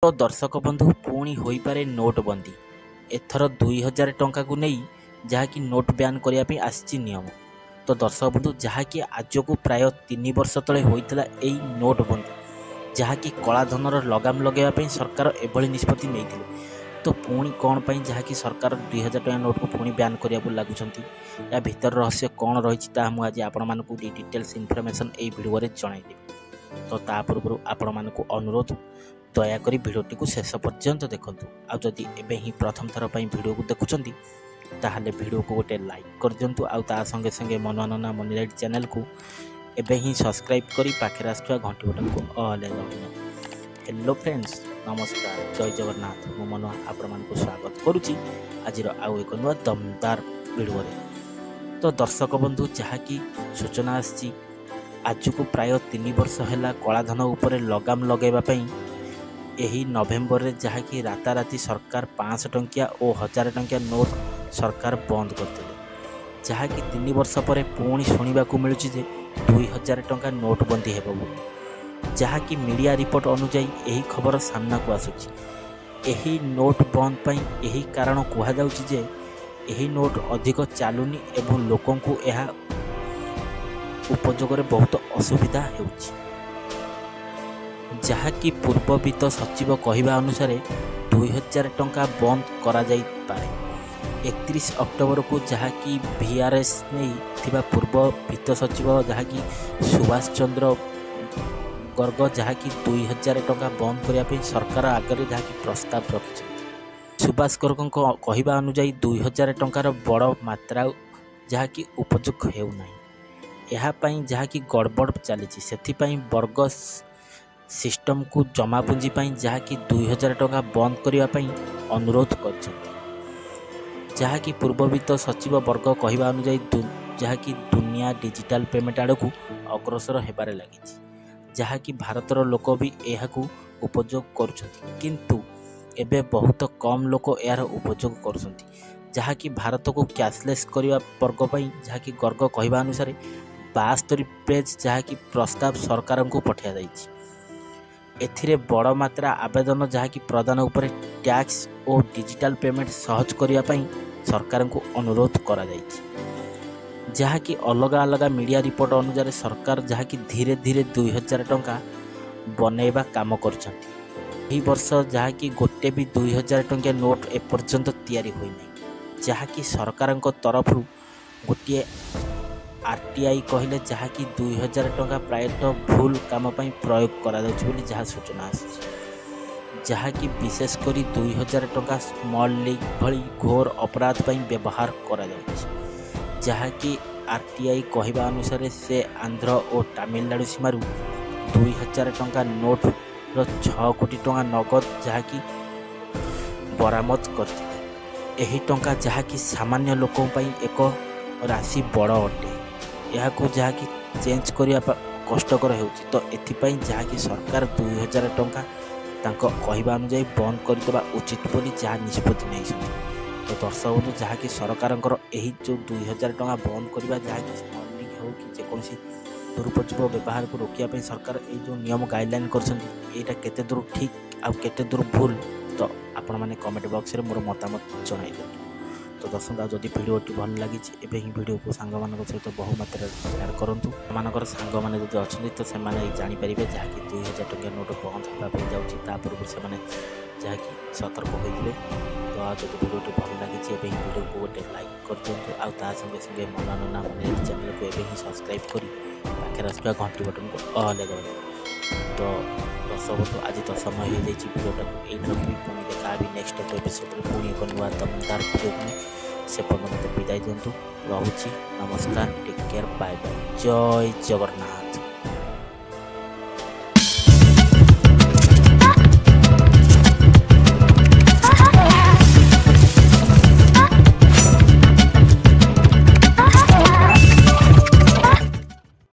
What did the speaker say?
तो दर्शक बंधु पुणी हो पारे नोटबंदी एथर 2000 टंका को नहीं जहाँकि नोट ब्यान करने आसी नियम। तो दर्शक बंधु जहाँकि आज को प्राय 3 वर्ष तले होता यही नोटबंदी जहाँकि कलाधनर लगाम लगेवाई सरकार एभली निष्पत्ति नहीं। तो पुणी कौन पाई जहाँकि सरकार 2000 टंका नोट को पुणी ब्यान करने लगुंट या भीतर रहस्य कौन रही मुझे आपण मानक डिटेल्स इनफर्मेशन यही भिडियो जनईदेवी। तो ता पूर्व आपण मानक अनुरोध दयाकोरी भिडियोटी को शेष पर्यंत देखूँ। आदि एवं ही प्रथम थर पर भिडियो को देखुंट ताहले भिडियो को गोटे लाइक कर दिंतु। आ संगे संगे मनोनना मनी राइट चैनल को एवं ही सब्सक्राइब करी पाखे आसुवा घंटी बटन को अहले दबाइने। हेलो फ्रेंड्स, नमस्कार, जय जगन्नाथ। मो मन आपण स्वागत करुच्ची आज आउ एक नुआ दमदार भिडियो। तो दर्शक बंधु जहाँकि सूचना आसी आज को प्राय 3 वर्ष है कलाधन उपर लगाम लगेवाई यही नवेम्बर रे जहाँकि राताराति सरकार 500 टंकिया और 1000 टंकिया नोट सरकार बंद करते जहाँकि 3 वर्ष पर पुणी शुणा मिलूँ 2000 टंका नोटबंदी हेब जहाँकि मीडिया रिपोर्ट अनुजाई यही खबर सामना को आसूची। यही नोट बंद पाई यही कारण कहुचे जे यही नोट अधिक चलुनी एवं लोकों को यह उपयोग बहुत असुविधा होउची। जहाँकि पूर्व वित्त सचिव कहवा अनुसार 2000 टंका बंद करा जाई पारे 31 अक्टोबर को जहाँकि VRS नहीं थिबा पूर्व वित्त सचिव जहाँकि सुभाष चंद्र गर्ग जहाँकि 2000 टंका बंद करने सरकार आगे जहाँकि प्रस्ताव रखिंट। सुभाष गर्ग कहवा अनुजाई 2000 टंकार बड़ मात्रा जहाँकि उपयोग हेउना यापाई जहाँकि गड़बड़ चली से वर्ग सिस्टम को जमापुंजी जहाँकि 2000 टंका बंद करने अनुरोध कर जहाँकि पूर्व वित्त सचिव वर्ग कहवा अनुजाई जहाँकि दुनिया डिजिटल पेमेंट आड़ को अग्रसर होबार लगी जहाँकि भारतर लोक भी यह उपयोग किंतु एबे बहुत कम लोक यार उपयोग कर जहाँकि भारत को कैशलेस करने वर्ग जहाँकि गर्ग कहवा अनुसार 72 पेज जहाँकि प्रस्ताव सरकार को पठा जाइए। एथिरे बड़ मात्रा आवेदन जहाँकि प्रदान उपर टैक्स और डिजिटल पेमेंट सहज करने सरकार को अनुरोध करा जाइए। जहाँकि अलग अलग मीडिया रिपोर्ट अनुसार सरकार जहाँकि धीरे धीरे 2000 टंका बनैबा काम कर वर्ष जहाँकि गोटे भी 2000 टंकिया नोट एपर्यंत तैयारी होइनाई जहाँकि सरकार तरफ गोटे RTI कहले जहाँकि 2000 टंका प्रायतः भूल काम प्रयोग करा जहाँ सूचना आसी जहाँकि विशेषकर 2000 टंका स्मॉल लीग भली घोर अपराध व्यवहार करा जहाँकि RTI कहवा अनुसार से आंध्र और तमिलनाडु सीमारू 2000 टंका नोट 6 कोटी टंका नगद जहाँकि बरामद करते यही टंका जहाँकि सामान्य लोकों एक राशि बड़ अटे यह जहाँकि चेंज करने कष्टकर हो। तो एथिपाई जहाँकि सरकार 2000 टंका कहवा अनुजाई बंद करदेवा उचित बोली जहाँ निष्पत्ति नहीं। तो दर्शक बंधु जहाँकि सरकार यही जो 2000 टंका बंद करवा जहाँकि स्मॉल लीग हो कि जेकोसी दुरुपयोग व्यवहार को रोकने सरकार ये जो नियम गाइडलाइन करटा केते दूर ठीक आउ केते दूर भूल तो आपण मैंने कमेंट बॉक्स में मोर मतामत जन दिखाँ। तो दर्शक आदि भिडियोटी भल लगी एवं भिडियो को सांग सहित बहु मात्रा शेयर करूँ मान सांग मैंने जो अच्छा तो से जापर जहाँकि 2000 टंका नोट बंद होगापी जाता पूर्व से जहाँकि सतर्क होते। तो आज भिडियोटी भल लगी भिडियो को गोटे लाइक कर दिंतु। आ संगे संगे मनोनना मनी चैनल को एवं ही सब्सक्राइब करी पाखे आसुवा घंटी बटन को अहले दबाइने। तो दर्शक बंधु आज तो समय हो जाए भिडियोटा को ये रखी पुणी देखा भी नेक्स्ट एपिसोड पुणी एक नुआ दमदार भिडियो से पर्यंत विदाय दिंतु। रहुची, नमस्कार, टेक केयर, बाय बाय, जय जगन्नाथ।